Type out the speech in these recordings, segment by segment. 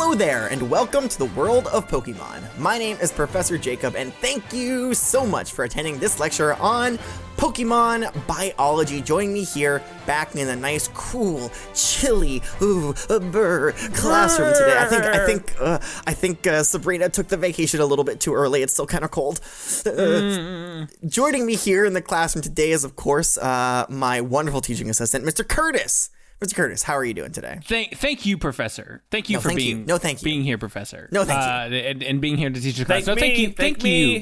Hello there, and welcome to the world of Pokemon. My name is Professor Jacob, and thank you so much for attending this lecture on Pokemon biology. Joining me here, back in a nice, cool, chilly, classroom today. I think Sabrina took the vacation a little bit too early. It's still kind of cold. Joining me here in the classroom today is, of course, my wonderful teaching assistant, Mr. Curtis. Mr. Curtis, how are you doing today? Thank you, Professor. Thank you for being here, Professor. No, thank you. And being here to teach the class. Thank you. Thank you.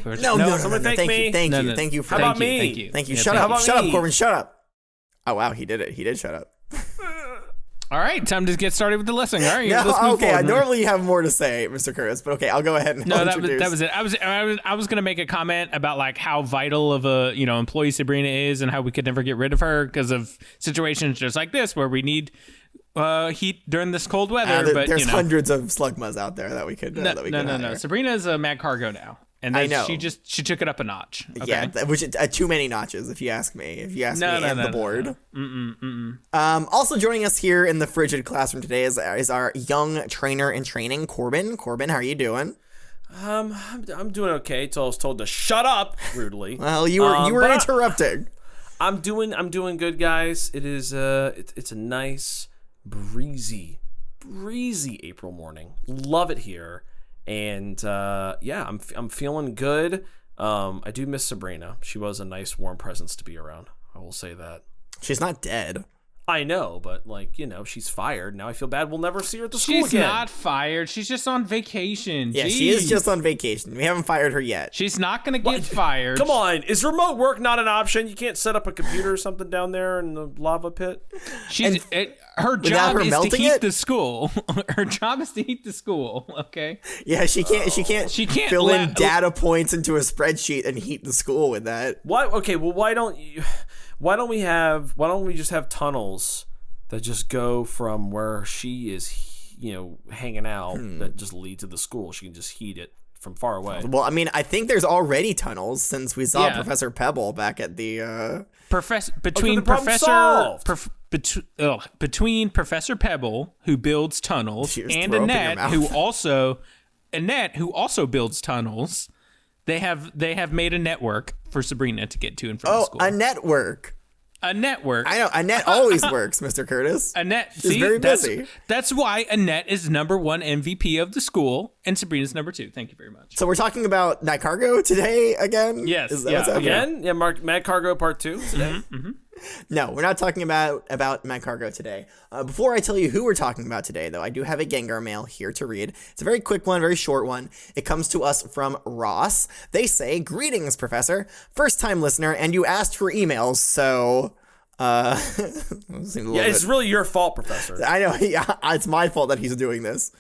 Thank you. How about me? Thank you. Shut up, Corbin. Shut up. Oh wow, he did it. He did shut up. All right, time to get started with the lesson. All right, let's move forward. I normally have more to say, Mr. Curtis, but okay, I'll go ahead and introduce. That was it. I was gonna make a comment about like how vital of a employee Sabrina is, and how we could never get rid of her because of situations just like this where we need heat during this cold weather. But there's hundreds of Slugmas out there that we could. No. Sabrina is a mad cargo now. And then I know. she took it up a notch. Okay? Yeah, which too many notches, if you ask me. If you ask me and the board. No. Also joining us here in the frigid classroom today is our young trainer in training, Corbin. Corbin, how are you doing? I'm doing okay till I was told to shut up rudely. Well, you were interrupting. I'm doing good, guys. It is it's a nice breezy April morning. Love it here. And I'm feeling good. I do miss Sabrina. She was a nice warm presence to be around. I will say that. She's not dead. I know, but she's fired. Now I feel bad we'll never see her at the school again. She's not fired. She's just on vacation. Yeah, she is just on vacation. We haven't fired her yet. She's not going to get fired. Come on. Is remote work not an option? You can't set up a computer or something down there in the lava pit? Her job is to heat the school. Her job is to heat the school, okay? Yeah, she can't fill in data points into a spreadsheet and heat the school with that. Why? Okay, well, why don't we just have tunnels that just go from where she is, hanging out that just lead to the school? She can just heat it from far away. Well, I mean, I think there's already tunnels since we saw Professor Pebble back at the between Professor Pebble, who builds tunnels, and Annette, who also builds tunnels. They have made a network for Sabrina to get to and from school. A network. A network. I know. Annette always works, Mr. Curtis. Annette, she's very busy. That's why Annette is #1 MVP of the school, and Sabrina's #2. Thank you very much. So we're talking about Night Cargo today again? Yes. Again? Yeah, Mad Cargo Part 2 today. Mm-hmm. No, we're not talking about Mad Cargo today. Before I tell you who we're talking about today, though, I do have a Gengar mail here to read. It's a very quick one, very short one. It comes to us from Ross. They say, "Greetings, Professor. First-time listener, and you asked for emails, so..." It's really your fault, Professor. I know. Yeah, it's my fault that he's doing this.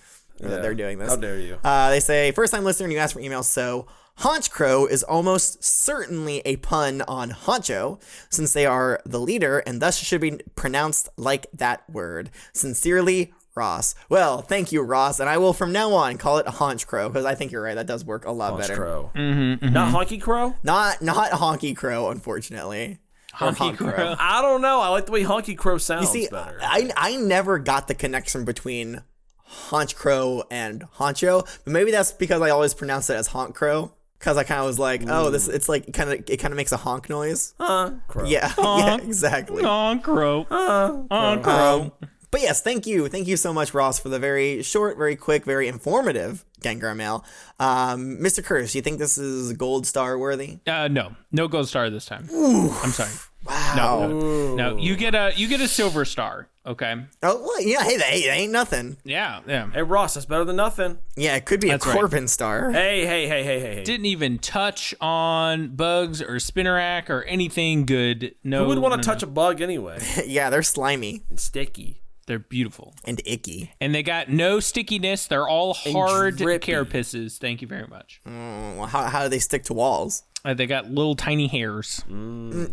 That they're doing this. How dare you? They say, "First-time listener, and you asked for emails, so..." Haunch Crow is almost certainly a pun on Honcho, since they are the leader and thus should be pronounced like that word. Sincerely, Ross. Well, thank you, Ross, and I will from now on call it Haunch Crow, because I think you're right. That does work a lot Haunch better. Crow. Mm-hmm. Not Honky Crow? Not Honky Crow, unfortunately. Honky Crow. I don't know. I like the way Honky Crow sounds better. I never got the connection between Haunch Crow and Honcho, but maybe that's because I always pronounce it as Honk Crow. Because I kind of was like, it's like it kind of makes a honk noise. Crow. Yeah, honk, yeah, exactly. Honk crow. Honk crow. But yes, thank you so much, Ross, for the very short, very quick, very informative Gengar mail. Mr. Curtis, do you think this is gold star worthy? No gold star this time. Ooh. I'm sorry. Wow. No. You get a silver star. Okay. Oh, well, yeah. Hey, that ain't nothing. Yeah. Hey, Ross, that's better than nothing. Yeah, it could be a Corbin star. Hey. Didn't even touch on bugs or Spinnerack or anything good. No. Who would want to touch a bug anyway? Yeah, they're slimy and sticky. They're beautiful and icky, and they got no stickiness. They're all hard carapaces. Thank you very much. How do they stick to walls? They got little tiny hairs.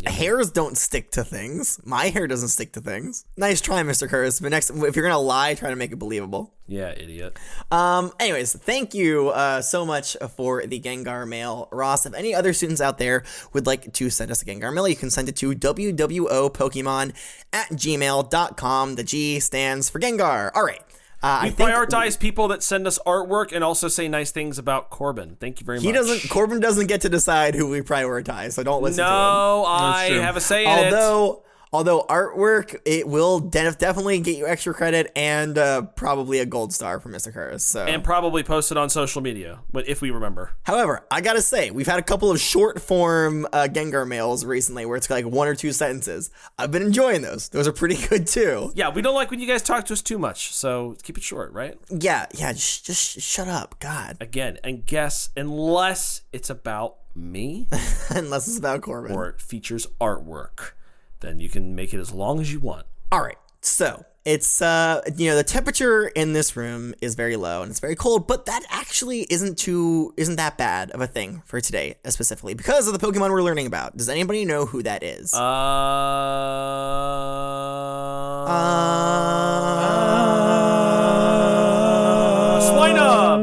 Hairs don't stick to things. My hair doesn't stick to things. Nice try, Mr. Curtis. But next, if you're gonna lie, try to make it believable. Yeah, idiot. Anyways, thank you so much for the Gengar mail, Ross. If any other students out there would like to send us a Gengar mail, you can send it to wwopokemon@gmail.com. The G stands for Gengar. All right. We prioritize people that send us artwork and also say nice things about Corbin. Thank you very much. Corbin doesn't get to decide who we prioritize, so don't listen to him. No, I have a say in it. Although artwork, it will definitely get you extra credit and probably a gold star from Mr. Curtis. So. And probably post it on social media, but if we remember. However, I gotta say, we've had a couple of short form Gengar mails recently where it's like 1 or 2 sentences. I've been enjoying those. Those are pretty good too. Yeah, we don't like when you guys talk to us too much, so keep it short, right? Yeah, just shut up, God. Again, and guess, unless it's about me. Unless it's about Corbin. Or it features artwork. Then you can make it as long as you want. All right. So it's, the temperature in this room is very low and it's very cold, but that actually isn't that bad of a thing for today, specifically because of the Pokemon we're learning about. Does anybody know who that is? Swinub,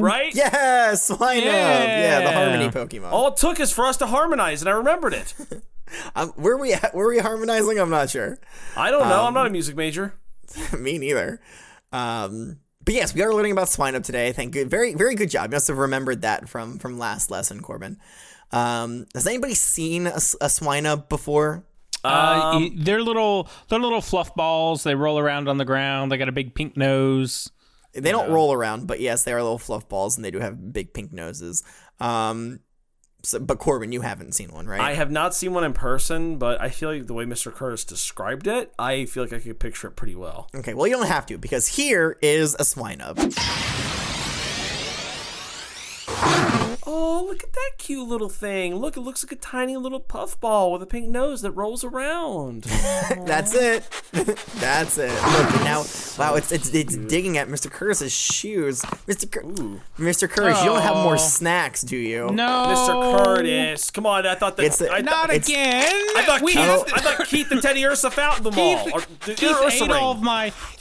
right? Yeah, Swinub. Yeah, the Harmony Pokemon. All it took is for us to harmonize, and I remembered it. Were we harmonizing? I'm not sure. I don't know. I'm not a music major. Me neither. But yes, we are learning about Swinub today. Thank you. Very, very good job. You must have remembered that from last lesson, Corbin. Has anybody seen a Swinub before? They're little fluff balls. They roll around on the ground. They got a big pink nose. They don't roll around, but yes, they are little fluff balls, and they do have big pink noses. But Corbin, you haven't seen one, right? I have not seen one in person, but I feel like the way Mr. Curtis described it, I feel like I could picture it pretty well. Okay, well, you don't have to, because here is a Swinub. Oh, look at that cute little thing. Look, it looks like a tiny little puffball with a pink nose that rolls around. That's it. That's it. Look, now, wow, it's digging at Mr. Curtis's shoes. Mr. Curtis, you don't have more snacks, do you? No. Mr. Curtis, come on. I thought that... Not again. I thought Keith and Teddy Ursa found them all.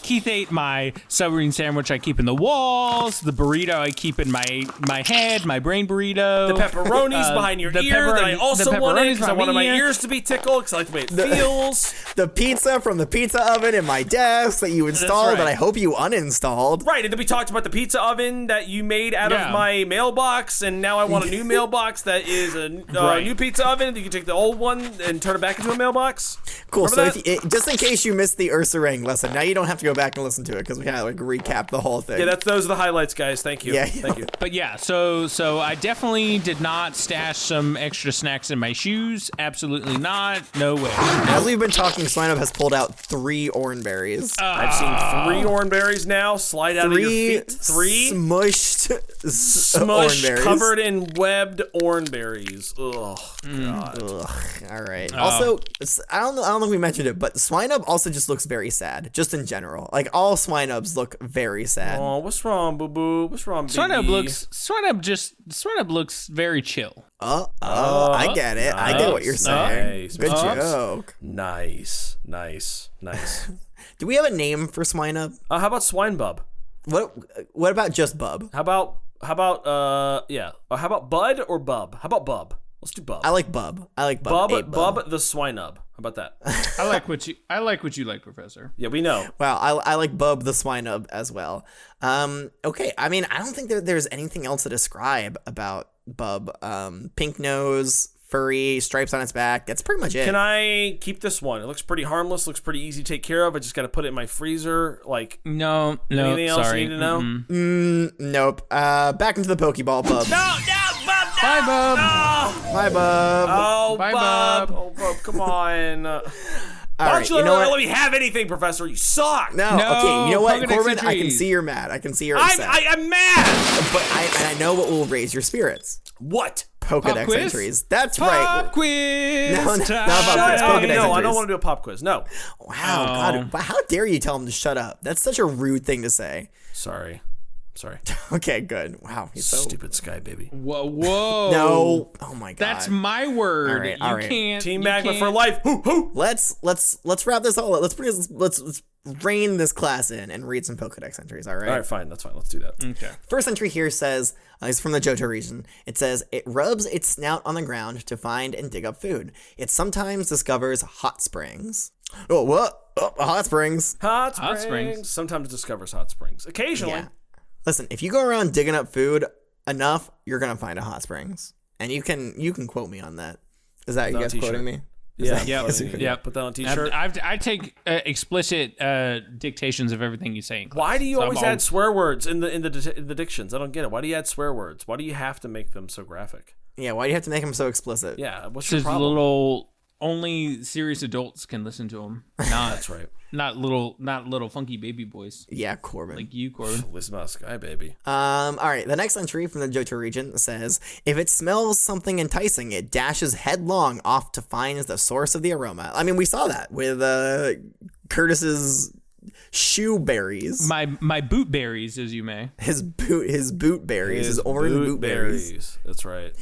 Keith ate my submarine sandwich I keep in the walls, the burrito I keep in my head, my brain burrito. The pepperonis behind your ear that I also wanted because I wanted my ears to be tickled because I like the way it feels. The pizza from the pizza oven in my desk that you installed that I hope you uninstalled. Right, and then we talked about the pizza oven that you made out of my mailbox, and now I want a new mailbox that is a new pizza oven. You can take the old one and turn it back into a mailbox. Cool, so just in case you missed the Ursaring lesson, now you don't have to go back and listen to it because we kind of recap the whole thing. Yeah, those are the highlights, guys. Thank you. Yeah. Thank you. But yeah, so I definitely did not stash some extra snacks in my shoes. Absolutely not. No way. As we've been talking, Swinub has pulled out 3 oranberries. I've seen 3 oranberries now slide out of your feet. 3 smushed oranberries. Covered in webbed oranberries. Ugh. God. Ugh. All right. Also, I don't know if we mentioned it, but Swinub also just looks very sad, just in general. Like all Swinubs look very sad. Oh, what's wrong, boo boo? What's wrong, baby? Swinub looks very chill. I get it. I get what you're saying. Nice. Good joke. Nice. Do we have a name for Swinub? How about Swinebub? What about just Bub? How about how about Bud or Bub? How about Bub? Let's do Bub. I like Bub. Bub the Swinub. How about that? I like what you like, Professor. Yeah, we know. Wow, I like Bub the Swinub as well. Okay, I mean, I don't think there's anything else to describe about Bub. Pink nose, furry, stripes on its back. That's pretty much it. Can I keep this one? It looks pretty harmless, looks pretty easy to take care of. I just got to put it in my freezer. No, anything else sorry. you need to know? Nope. Back into the Pokeball, Bub. No, Bub, no! Bye, Bub. No! Bye, Bub. Oh, Bye, Bub. Bub. Oh, Bub, come on. Why All don't you let me have anything, Professor? You suck. No, okay, you know what, Pokedex Corbin? I can entries. see you're mad. I can see you're upset. I'm mad. But I know what will raise your spirits. What? Pokedex quiz? entries. That's Pop right. quiz. No, not time. about quiz. Pokedex No, I entries. don't want to do a pop quiz. No. Wow, God, how dare you tell him to shut up? That's such a rude thing to say. Sorry. Okay, good. Wow, he's so Stupid Sky Baby. Whoa. No. Oh my God. That's my word. All right. You can't. Team you Magma can't. for life. Hoo. Let's Let's wrap this all up. Let's rein this class in and read some Pokedex entries. All right. All right, fine. That's fine. Let's do that. Okay. First entry here says, it's from the Johto region. It says, it rubs its snout on the ground to find and dig up food. It sometimes discovers hot springs. Oh, what? Oh, hot springs. Hot Hot springs. springs. Sometimes discovers hot springs. Occasionally. Yeah. Listen, if you go around digging up food enough, you're gonna find a hot springs, and you can quote me on that. Is that you on guys t-shirt. quoting me? Yeah. Yeah. Put that on a t-shirt. I take explicit dictations of everything you say in class. Why do you So I'm always add swear words in the dictions? I don't get it. Why do you add swear words? Why do you have to make them so graphic? Yeah. Why do you have to make them so explicit? Yeah. What's your Just problem? little only serious adults can listen to them. Not That's right. not little funky baby boys Yeah, Corbin. like you, Corbin. Listen to Sky, baby. All right. The next entry from the Johto region says, if it smells something enticing, it dashes headlong off to find the source of the aroma. I mean, we saw that with Curtis's shoe berries. My boot berries, as you may. His boot berries, his orange boot berries. That's right.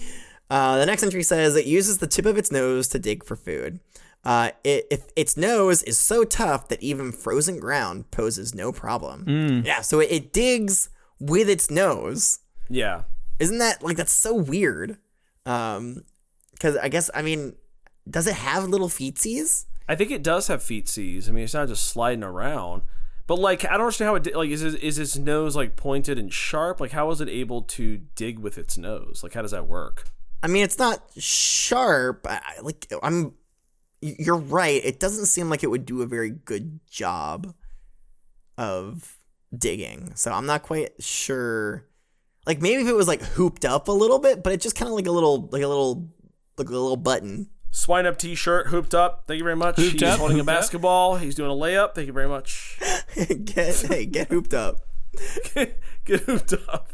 The next entry says it uses the tip of its nose to dig for food. If its nose is so tough that even frozen ground poses no problem. Yeah, so it digs with its nose. Yeah. Isn't that that's so weird? Because I mean, does it have little feetsies? I think it does have feetsies. I mean, it's not just sliding around. But I don't understand how it is its nose pointed and sharp? How is it able to dig with its nose? How does that work? I mean, it's not sharp. You're right. It doesn't seem like it would do a very good job of digging. So I'm not quite sure. Maybe if it was hooped up a little bit, but it's just kind of like a little button. Swinub t-shirt, hooped up. Thank you very much. He's holding a basketball. He's doing a layup. Thank you very much. Get hooped up. Get hooped up.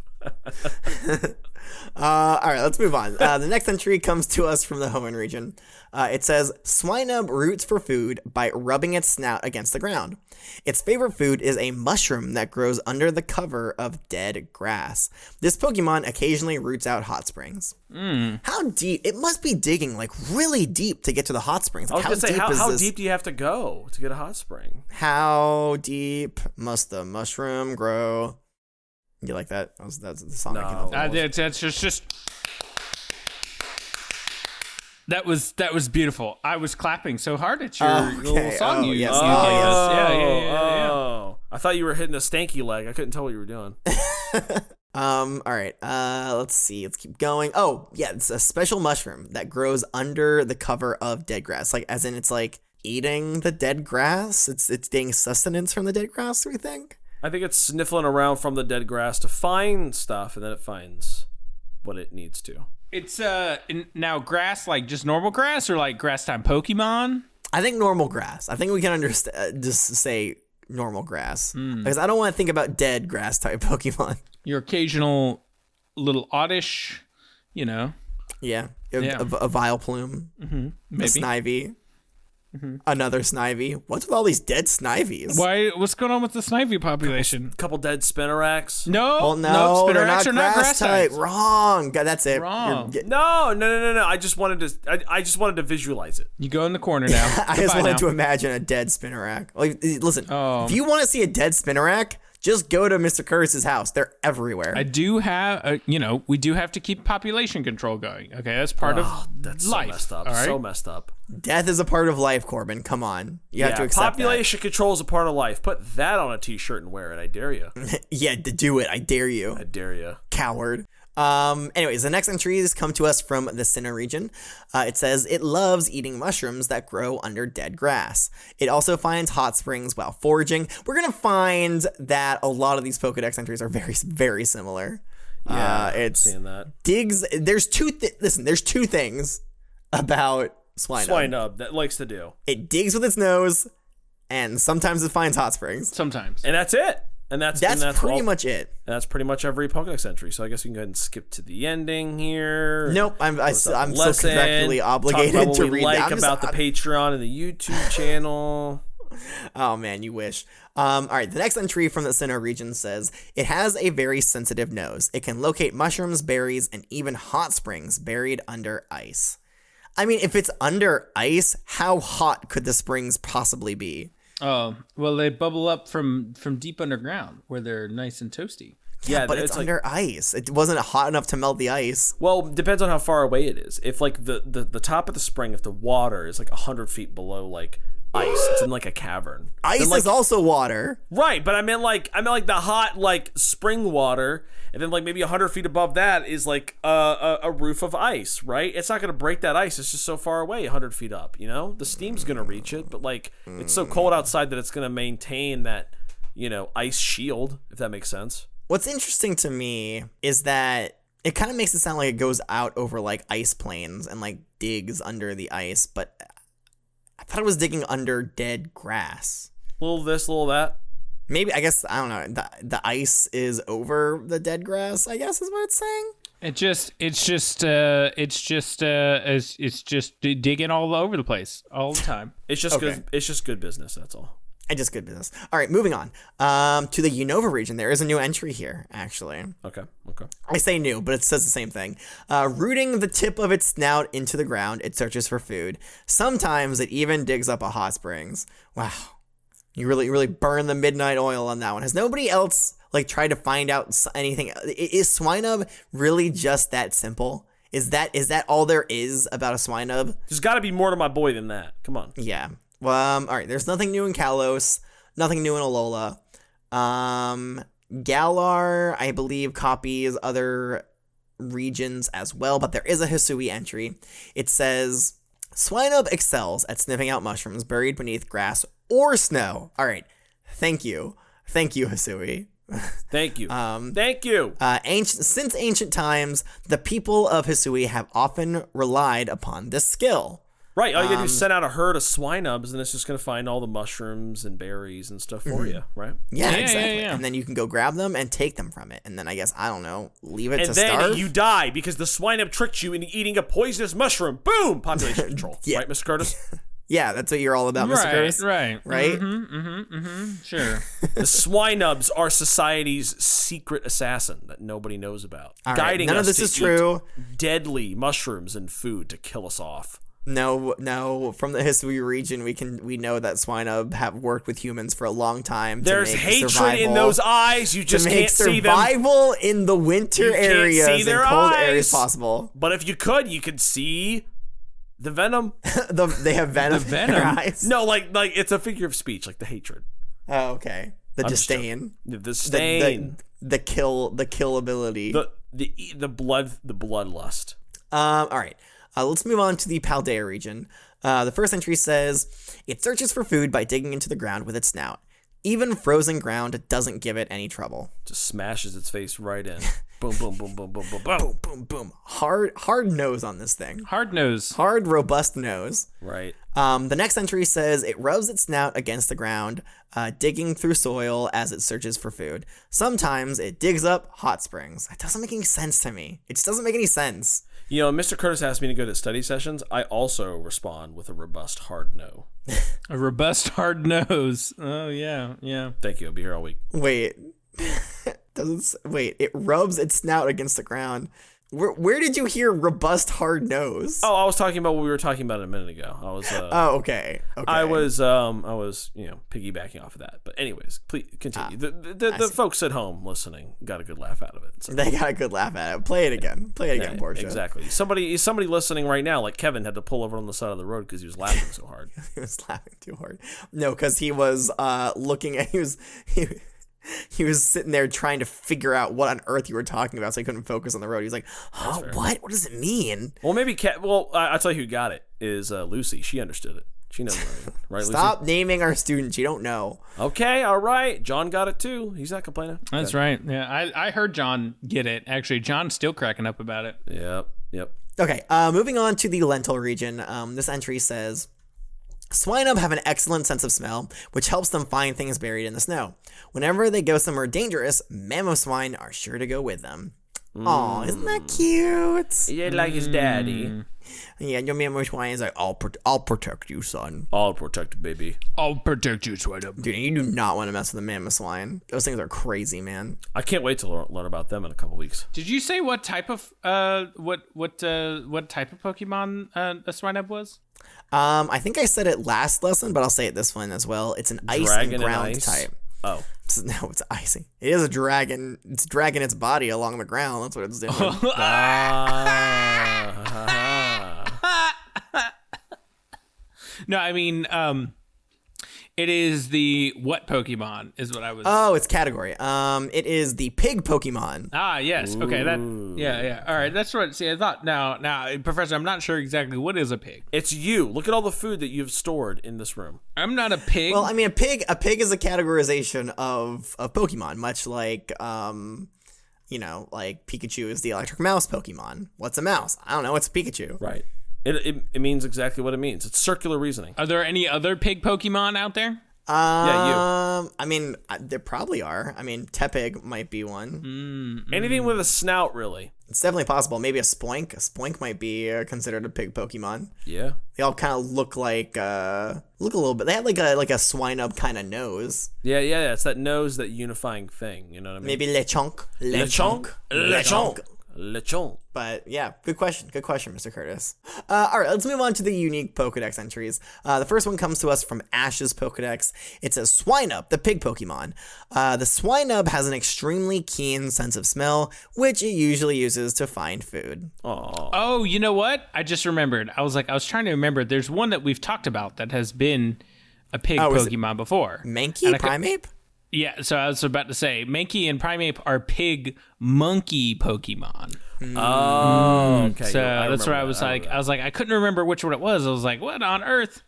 All right, let's move on. The next entry comes to us from the Hoenn region. It says, Swinub roots for food by rubbing its snout against the ground. Its favorite food is a mushroom that grows under the cover of dead grass. This Pokemon occasionally roots out hot springs. How deep? It must be digging really deep to get to the hot springs. I was going to say, how deep do you have to go to get a hot spring? How deep must the mushroom grow? You like that? That's the song I came up with. That's just that was beautiful. I was clapping so hard at your little song you yes. gave us. Yeah. Oh. I thought you were hitting a stanky leg. I couldn't tell what you were doing. All right. Let's see. Let's keep going. Oh, yeah. It's a special mushroom that grows under the cover of dead grass. As in it's eating the dead grass. It's getting sustenance from the dead grass, we think. I think it's sniffling around from the dead grass to find stuff, and then it finds what it needs to. It's now grass, just normal grass, or grass time Pokemon? I think normal grass. I think we can understand. Just say normal grass because I don't want to think about dead grass type Pokemon. Your occasional little oddish, Yeah. A Vileplume. maybe. A Snivy. Another Snivy. What's with all these dead Snivies? Why? What's going on with the Snivy population? Couple dead Spinoraks. No, Well, no, they're Spinoraks not are not grass type. types. Wrong. God, that's it. Wrong. No. I just wanted to visualize it. You go in the corner now. I just Goodbye wanted now. to imagine a dead Spinarak. Listen, Oh. if you want to see a dead Spinarak, just go to Mr. Curtis's house. They're everywhere. I do have, we do have to keep population control going. Okay, that's part of That's life. so messed up. All right? So messed up. Death is a part of life, Corbin. Come on. You have to accept population control is a part of life. Put that on a t-shirt and wear it. I dare you. that. Yeah, to do it. I dare you. I dare you. Coward. Anyways, the next entries come to us from the Sinnoh region. It says it loves eating mushrooms that grow under dead grass. It also finds hot springs while foraging. We're gonna find that a lot of these Pokedex entries are very, very similar. Yeah, it's seeing that. digs. There's two things about Swinub. Swinub that likes to do. It digs with its nose, and sometimes it finds hot springs. Sometimes. And that's it. And that's Pretty much it. That's pretty much every Pokedex entry. So I guess we can go ahead and skip to the ending here. Nope, I'm still Lesson, contractually talk obligated about what to we read like that. about the Patreon and the YouTube channel. Oh man, you wish. All right, the next entry from the Sinnoh region says it has a very sensitive nose. It can locate mushrooms, berries, and even hot springs buried under ice. I mean, if it's under ice, how hot could the springs possibly be? Oh, well, they bubble up from deep underground where they're nice and toasty. Yeah, But it's under ice. It wasn't hot enough to melt the ice. Well, depends on how far away it is. If the top of the spring, if the water is 100 feet below ice. It's in like a cavern. Ice like, is also water. right, but I meant like the hot like spring water, and then like maybe 100 feet above that is like a roof of ice. Right, it's not gonna break that ice. It's just so far away, 100 feet up. You know, the steam's gonna reach it, but like it's so cold outside that it's gonna maintain that ice shield, if that makes sense. What's interesting to me is that it kind of makes it sound like it goes out over like ice plains and like digs under the ice, but I thought it was digging under dead grass. Little this, little that. Maybe, I guess, I don't know. The ice is over the dead grass, I guess is what it's saying. It's just digging all over the place all the time. It's just good. It's just good business. That's all. And just good business. All right, moving on. To the Unova region, there is a new entry here, actually. Okay. I say new, but it says the same thing. Rooting the tip of its snout into the ground, it searches for food. Sometimes it even digs up a hot springs. Wow. You really burn the midnight oil on that one. Has nobody else like tried to find out anything? Is Swinub really just that simple? Is that all there is about a Swinub? There's got to be more to my boy than that. Come on. Yeah. Well, all right. There's nothing new in Kalos. Nothing new in Alola. Galar, I believe, copies other regions as well, but there is a Hisui entry. It says, Swinub excels at sniffing out mushrooms buried beneath grass or snow. All right. Thank you, Hisui. Thank you. Thank you. Since ancient times, the people of Hisui have often relied upon this skill. Right, all you gotta do is send out a herd of swinubs, and it's just gonna find all the mushrooms and berries and stuff for you, right? Yeah, exactly. Yeah. And then you can go grab them and take them from it, and then I guess I don't know, leave it to starve. And then you die because the swinub tricked you into eating a poisonous mushroom. Boom, population control. Yeah. Right, Mr. Curtis? Yeah, that's what you're all about, Mr. Curtis. Right. Sure. The swinubs are society's secret assassin that nobody knows about, guiding none us of this to is true. Deadly mushrooms and food to kill us off. No. From the Hisui region, we know that Swinub have worked with humans for a long time. There's hatred in those eyes. You just can't see them. Survival in the winter areas and cold areas possible. But if you could see the venom. They have venom. The in their venom? eyes. No, like it's a figure of speech, like the hatred. Oh, okay. The disdain. The disdain. The kill ability. The bloodlust. All right. Let's move on to the Paldea region. The first entry says, it searches for food by digging into the ground with its snout. Even frozen ground doesn't give it any trouble. Just smashes its face right in. Boom, boom, boom, boom, boom, boom, boom. Boom, boom, boom. Hard nose on this thing. Hard nose. Hard, robust nose. Right. The next entry says, it rubs its snout against the ground, digging through soil as it searches for food. Sometimes it digs up hot springs. That doesn't make any sense to me. It just doesn't make any sense. You know, Mr. Curtis asked me to go to study sessions. I also respond with a robust hard no. A robust hard nose. Oh, yeah. Thank you. I'll be here all week. Wait. It rubs its snout against the ground. Where did you hear robust hard nose? Oh, I was talking about what we were talking about a minute ago. I was okay. I was piggybacking off of that. But anyways, please continue. The folks at home listening got a good laugh out of it. So. They got a good laugh at it. Play it again, Portia. Exactly. Somebody listening right now, like Kevin, had to pull over on the side of the road because he was laughing so hard. He was laughing too hard. No, because he was looking at he was sitting there trying to figure out what on earth you were talking about, so he couldn't focus on the road. He was like, "Oh, what? What does it mean?" Well, maybe I'll tell you who got it is Lucy. She understood it. She knows what I mean. Right, Stop Lucy? naming our students. You don't know. Okay, all right. John got it too. He's not complaining. That's right. Yeah, I heard John get it. Actually, John's still cracking up about it. Yep. Okay, moving on to the Lentil region. This entry says, Swinub have an excellent sense of smell, which helps them find things buried in the snow. Whenever they go somewhere dangerous, Mamoswine are sure to go with them. Aw, isn't that cute? Yeah, like his daddy. Yeah, your Mamoswine is like, I'll protect you, son. I'll protect baby. I'll protect you, Swinub. Dude, you do not want to mess with a Mamoswine. Those things are crazy, man. I can't wait to learn about them in a couple weeks. Did you say what type of what type of Pokemon a Swinub was? I think I said it last lesson, but I'll say it this one as well. It's an ice and ground type. Oh. No, it's icy. It is a dragon. It's dragging its body along the ground. That's what it's doing. No, I mean, It is the what Pokemon is what I was. Oh, it's category. It is the Pig Pokémon. Ah, yes. Okay. Yeah. All right. That's what. See, I thought now, Professor, I'm not sure exactly what is a pig. It's you. Look at all the food that you've stored in this room. I'm not a pig. Well, I mean, a pig is a categorization of Pokemon, much like like Pikachu is the electric mouse Pokemon. What's a mouse? I don't know. It's Pikachu. Right. It means exactly what it means. It's circular reasoning. Are there any other pig Pokemon out there? Yeah, you. I mean, there probably are. I mean, Tepig might be one. Anything with a snout, really. It's definitely possible. Maybe a Spoink. A Spoink might be considered a pig Pokemon. Yeah. They all kind of look a little bit. They have like a Swinub kind of nose. Yeah. It's that nose, that unifying thing. You know what I mean? Maybe Lechonk. Lechon. But yeah, good question, Mr. Curtis. All right, let's move on to the unique Pokedex entries. The first one comes to us from Ash's Pokedex. It says Swinub, the pig Pokemon. The Swinub has an extremely keen sense of smell, which it usually uses to find food. Aww. Oh, you know what? I just remembered. I was trying to remember. There's one that we've talked about that has been a pig Pokemon before. Mankey, Primeape? Yeah, so I was about to say, Mankey and Primeape are pig monkey Pokemon. Oh, okay. So that's where I was like, I couldn't remember which one it was. I was like, what on earth?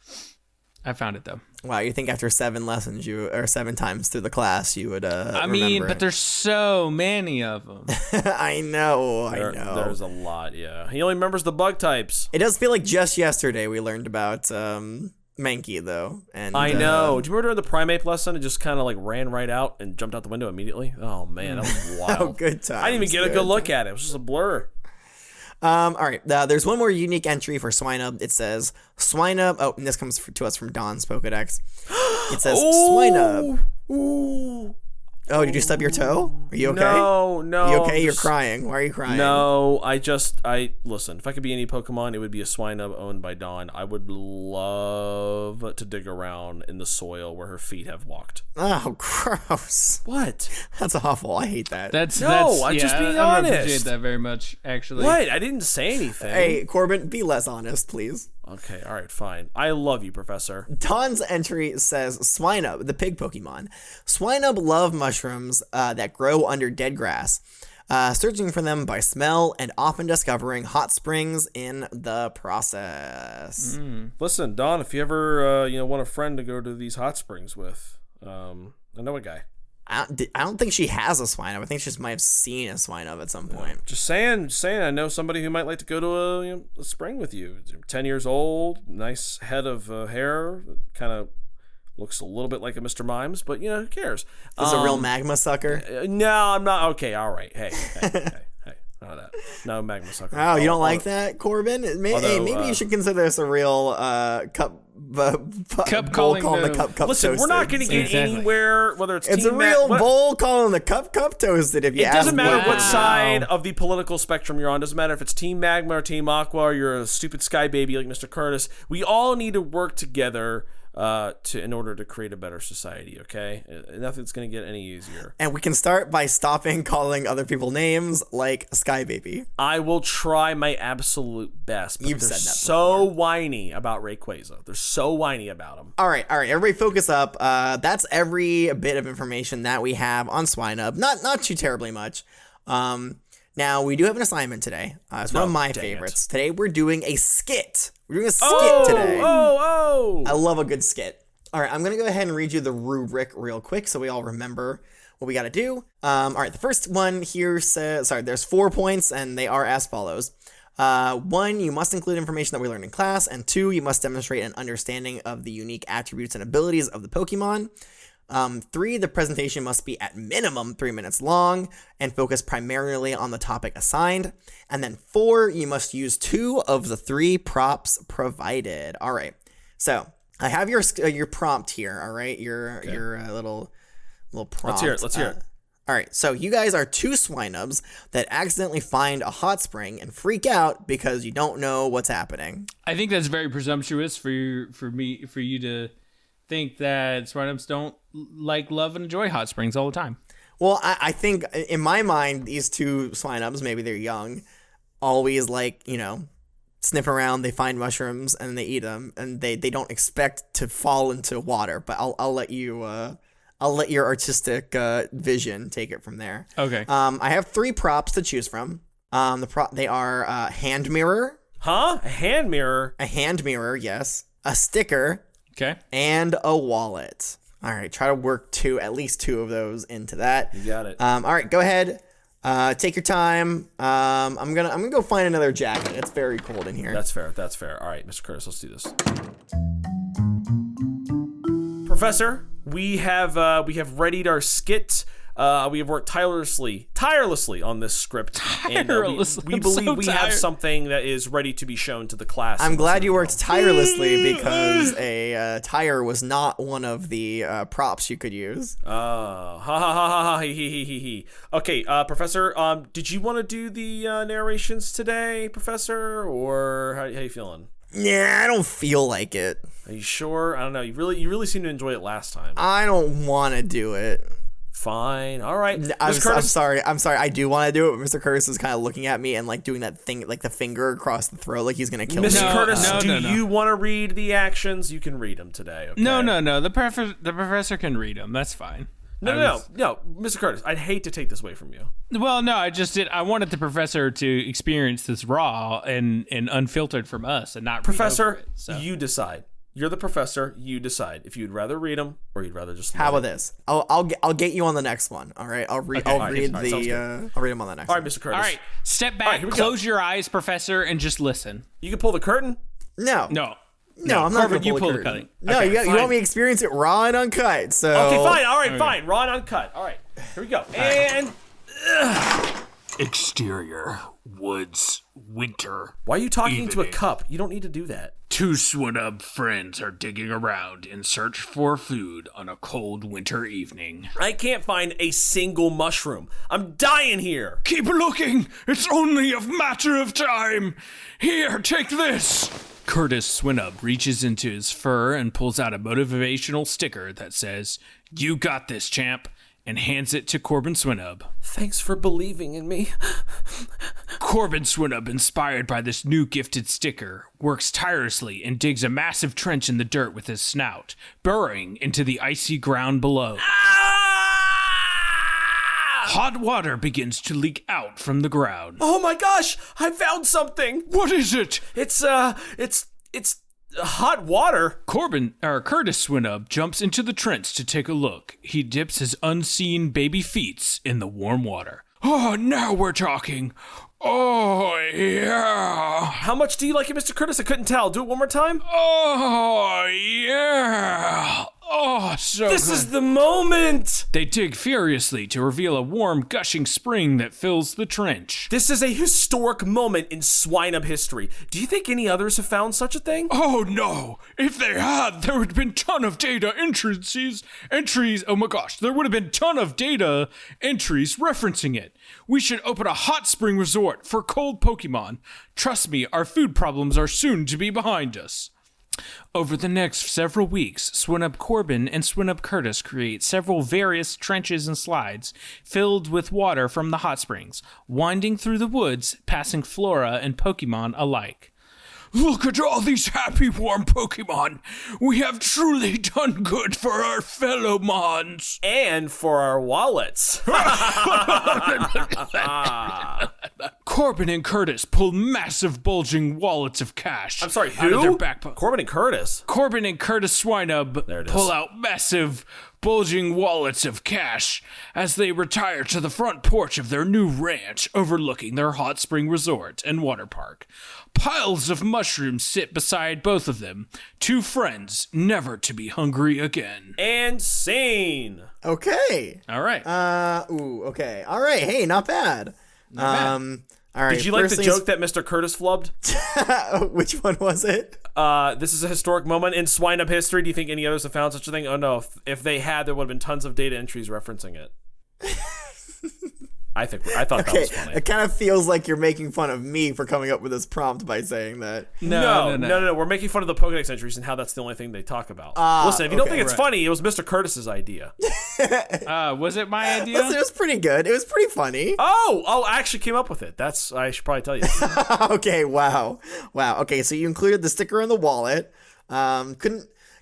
I found it though. Wow, you think after 7 lessons, or 7 times through the class, you would remember but it. there's so many of them. I know. There's a lot, yeah. He only remembers the bug types. It does feel like just yesterday we learned about Mankey, though. And I know. Do you remember during the Primeape lesson, it just kind of like ran right out and jumped out the window immediately? Oh, man, that was wild. Oh, good time. I didn't even get a good look at it. It was just a blur. All right. There's one more unique entry for Swinub. It says Swinub. Oh, and this comes to us from Don's Pokedex. It says Swinub. Ooh. Oh, did you stub your toe? Are you okay? No. You okay? You're crying. Why are you crying? No, listen, if I could be any Pokemon, it would be a Swinub owned by Dawn. I would love to dig around in the soil where her feet have walked. Oh, gross. What? That's awful. I hate that. I'm just being honest. I don't appreciate that very much, actually. What? I didn't say anything. Hey, Corbin, be less honest, please. Okay, all right, fine. I love you, Professor. Don's entry says Swinub, the pig Pokemon. Swinub love mushrooms that grow under dead grass, searching for them by smell and often discovering hot springs in the process. Listen, Don, if you ever want a friend to go to these hot springs with, I know a guy. I don't think she has a Swinub. I think she just might have seen a Swinub at some point. Just saying. I know somebody who might like to go to a spring with you. 10 years old, nice head of hair, kind of looks a little bit like a Mr. Mimes, but who cares? He's a real magma sucker. No, I'm not. Okay, all right. Hey. None of that. No magma sucker. Oh, you don't like that, Corbin? Maybe you should consider this a real cup. Cup bowl calling the cup Listen, toasted. we're not going to get anywhere. Whether it's a real bowl calling the cup toasted. If you it doesn't matter Wow. what side of the political spectrum you're on. Doesn't matter if it's Team Magma or Team Aqua, or you're a stupid sky baby like Mr. Curtis. We all need to work together in order to create a better society. Okay, nothing's going to get any easier. And we can start by stopping calling other people names like Sky Baby. I will try my absolute best. But You've they're said that so whiny about Rayquaza. They're so whiny about him. All right, everybody focus up. That's every bit of information that we have on Swinub. Not too terribly much. Now, we do have an assignment today. It's one of my favorites. Today, we're doing a skit. We're doing a skit today. Oh! I love a good skit. All right, I'm going to go ahead and read you the rubric real quick so we all remember what we got to do. All right, the first one here says, there's 4 points, and they are as follows. 1, you must include information that we learned in class, and 2, you must demonstrate an understanding of the unique attributes and abilities of the Pokemon. 3, the presentation must be at minimum 3 minutes long and focus primarily on the topic assigned. And then 4, you must use 2 of the 3 props provided. All right. So I have your prompt here. All right. Your little prompt. Let's hear it. All right. So you guys are 2 Swinubs that accidentally find a hot spring and freak out because you don't know what's happening. I think that's very presumptuous for you to think that Swinubs don't love and enjoy hot springs all the time. Well, I think in my mind, these 2 Swinubs, maybe they're young, always sniff around, they find mushrooms, and they eat them, and they don't expect to fall into water. But I'll let you I'll let your artistic vision take it from there. Okay. I have 3 props to choose from. They are a hand mirror. Huh? A hand mirror? A hand mirror, yes. A sticker. Okay. And a wallet. All right, try to work at least 2 of those into that. You got it. All right, go ahead. Take your time. I'm gonna go find another jacket. It's very cold in here. That's fair. All right, Mr. Curtis, let's do this. Professor, we have readied our skit. We have worked tirelessly on this script. And we believe we have something that is ready to be shown to the class. I'm glad you worked tirelessly because a tire was not one of the props you could use. Ha ha ha ha ha he. Okay, Professor, did you want to do the narrations today, Professor, or how you feeling? Yeah, I don't feel like it. Are you sure? I don't know. You really seemed to enjoy it last time. I don't want to do it. Fine. All right. I'm sorry. I do want to do it, but Mr. Curtis is kind of looking at me and like doing that thing, like the finger across the throat, like he's gonna kill me. Mr. Curtis, do you want to read the actions? You can read them today. Okay? No. The professor can read them. That's fine. No, Mr. Curtis, I'd hate to take this away from you. Well, no, I wanted the professor to experience this raw and unfiltered from us, and not Professor. You decide. You're the professor. You decide if you'd rather read them or you'd rather just. How about this? I'll get you on the next one. All right. I'll read them on the next. All right, Mr. Curtis. All right. Step back. Close your eyes, Professor, and just listen. You can pull the curtain. No, I'm not going to pull the curtain. No, you want me to experience it raw and uncut. So okay, fine. All right, fine. Raw and uncut. All right, here we go. And exterior woods, winter. Why are you talking into a cup? You don't need to do that. 2 Swinub friends are digging around in search for food on a cold winter evening. I can't find a single mushroom. I'm dying here. Keep looking. It's only a matter of time. Here, take this. Curtis Swinub reaches into his fur and pulls out a motivational sticker that says, "You got this, champ," and hands it to Corbin Swinub. Thanks for believing in me. Corbin Swinub, inspired by this new gifted sticker, works tirelessly and digs a massive trench in the dirt with his snout, burrowing into the icy ground below. Hot water begins to leak out from the ground. Oh my gosh, I found something. What is it? It's hot water. Curtis Swinub jumps into the trench to take a look. He dips his unseen baby feet in the warm water. Oh, now we're talking. Oh, yeah. How much do you like it, Mr. Curtis? I couldn't tell. Do it one more time. Oh, yeah. Oh, so This is the moment. They dig furiously to reveal a warm, gushing spring that fills the trench. This is a historic moment in Swinub history. Do you think any others have found such a thing? Oh, no. If they had, there would have been ton of data entries. Oh my gosh, there would have been ton of data entries referencing it. We should open a hot spring resort for cold Pokemon. Trust me, our food problems are soon to be behind us. Over the next several weeks, Swinub Corbin and Swinub Curtis create several various trenches and slides filled with water from the hot springs, winding through the woods, passing flora and Pokemon alike. Look at all these happy, warm Pokemon! We have truly done good for our fellow Mons! And for our wallets. Corbin and Curtis pull massive, bulging wallets of cash. I'm sorry, out of who? their back pocket. Corbin and Curtis. Corbin and Curtis Swinub There it is. pull out massive, bulging wallets of cash as they retire to the front porch of their new ranch overlooking their hot spring resort and water park. Piles of mushrooms sit beside both of them, 2 friends never to be hungry again. And scene. Okay. All right. Okay. All right. Hey, not bad. All right. Did you like the joke that Mr. Curtis flubbed? Which one was it? This is a historic moment in Swinub history. Do you think any others have found such a thing? Oh no, if they had, there would have been tons of data entries referencing it. I thought that was funny. It kind of feels like you're making fun of me for coming up with this prompt by saying that. No. We're making fun of the Pokedex entries and how that's the only thing they talk about. Listen, if you don't think it's funny, it was Mr. Curtis's idea. Was it my idea? Listen, it was pretty good. It was pretty funny. I actually came up with it. I should probably tell you. Okay, wow. Okay, so you included the sticker in the wallet.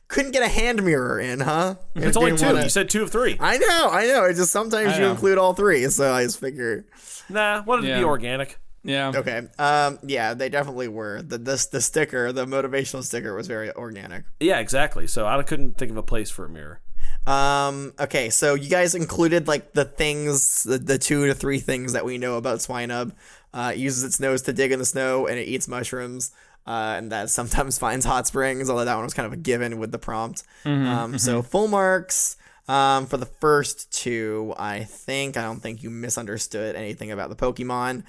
Couldn't get a hand mirror in, huh? It's only Didn't 2. wanna- You said 2 of 3. I know. It's just sometimes I you know. include all 3, so I just figure. Nah, wanted to Yeah. be organic. Yeah. Okay. Yeah, they definitely were. The sticker, the motivational sticker, was very organic. Yeah, exactly. So I couldn't think of a place for a mirror. Okay, so you guys included like the things, the 2 to 3 things that we know about Swinub. It uses its nose to dig in the snow, and it eats mushrooms. And that sometimes finds hot springs, although that one was kind of a given with the prompt. So full marks for the first 2, I don't think you misunderstood anything about the Pokemon.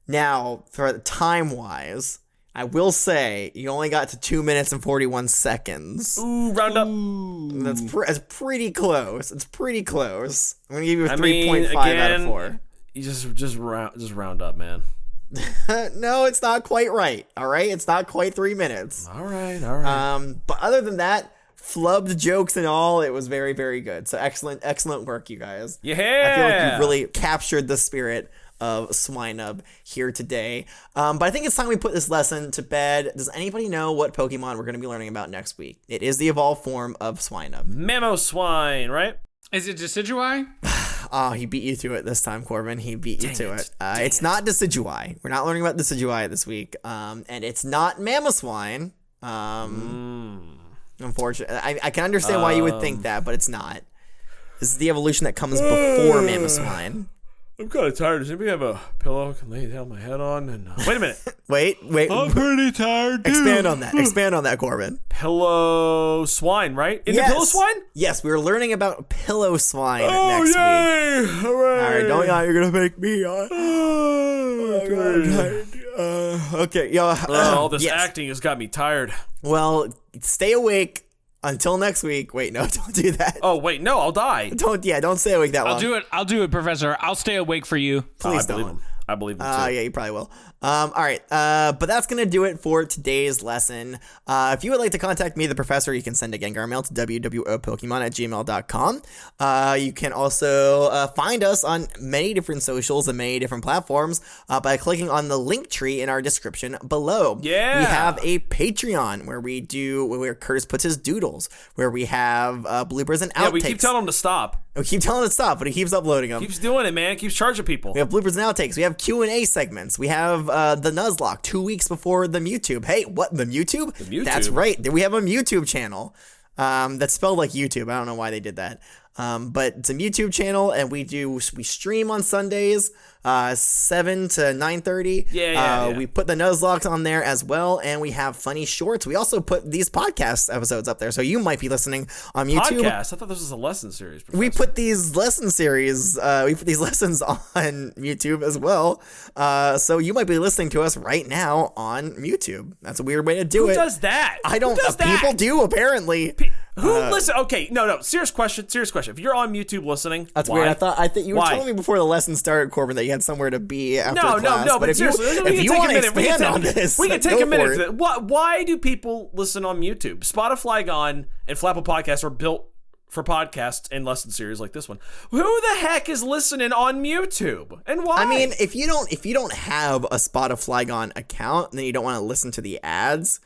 Now, for time-wise, I will say you only got to 2 minutes and 41 seconds. Ooh, round up. That's pretty close. It's pretty close. I'm gonna give you a I mean, 3.5 out of again, 4. You just round up, man. No, it's not quite right. All right, it's not quite 3 minutes. All right. But other than that, flubbed jokes and all, it was very, very good. So excellent work, you guys. Yeah. I feel like you really captured the spirit of Swinub here today. But I think it's time we put this lesson to bed. Does anybody know what Pokemon we're going to be learning about next week? It is the evolved form of Swinub. Mamoswine, right? Is it Decidueye? Oh, he beat you to it this time, Corbin. He beat you to it. It's not Decidueye. We're not learning about Decidueye this week. And it's not Mamoswine. Unfortunately, I can understand why you would think that, but it's not. This is the evolution that comes before Mamoswine. I'm kind of tired. Does anybody have a pillow I can lay down my head on? And wait a minute. Wait. I'm pretty tired, too. Expand on that, Corbin. Pillow swine, right? Is it pillow swine? Yes, we were learning about pillow swine Oh, next week. yay! Hooray! All right, don't yawn. You're gonna make me yawn. Okay, yo. All this yes. acting has got me tired. Well, stay awake until next week. Wait, no, don't do that. Oh wait, no, I'll die. Don't stay awake that long. I'll do it, Professor. I'll stay awake for you. Please I believe don't. him. I believe him too. Yeah, you probably will. All right. But that's going to do it for today's lesson. If you would like to contact me, the professor, you can send a Gengar mail to wwopokemon@gmail.com. You can also find us on many different socials and many different platforms by clicking on the link tree in our description below. Yeah. We have a Patreon where Curtis puts his doodles, where we have bloopers and outtakes. Yeah, we keep telling him to stop. We keep telling him to stop, but he keeps uploading them. Keeps doing it, man. Keeps charging people. We have bloopers and outtakes. We have Q&A segments. We have the Nuzlocke 2 weeks before the Mewtube. Hey, what, the Mewtube? Mewtube? That's right. We have a Mewtube channel that's spelled like YouTube. I don't know why they did that. But it's a Mewtube channel, and we stream on Sundays, 7 to 9:30. Yeah. We put the Nuzlocke on there as well, and we have funny shorts. We also put these podcast episodes up there, so you might be listening on YouTube. Podcast. I thought this was a lesson series. Professor. We put these lesson series, we put these lessons on YouTube as well. So you might be listening to us right now on YouTube. That's a weird way to do it. Who does that? I don't. Who does that? People do apparently. Who listen? Okay, no. Serious question. If you're on YouTube listening, That's why? weird. I thought you were Why? telling me before the lesson started, Corbin, that you had somewhere to be after No, class. no. But if seriously, if you want to expand on this, we can take go a minute. for To it. that. Why do people listen on YouTube? Spotify Gone and Flapple Podcast are built for podcasts and lesson series like this one. Who the heck is listening on YouTube, and why? I mean, if you don't have a Spotify Gone account, then you don't want to listen to the ads.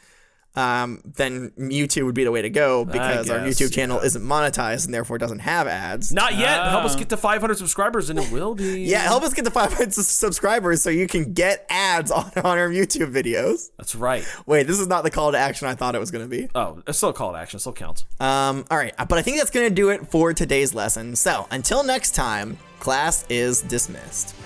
Then YouTube would be the way to go because our guess, YouTube channel isn't monetized and therefore doesn't have ads. not yet. Help us get to 500 subscribers, and it will be. Yeah, help us get to 500 subscribers so you can get ads on our YouTube videos. That's right. Wait, this is not the call to action I thought it was going to be. Oh, it's still a call to action. It still counts. All right, but I think that's going to do it for today's lesson. So until next time, class is dismissed.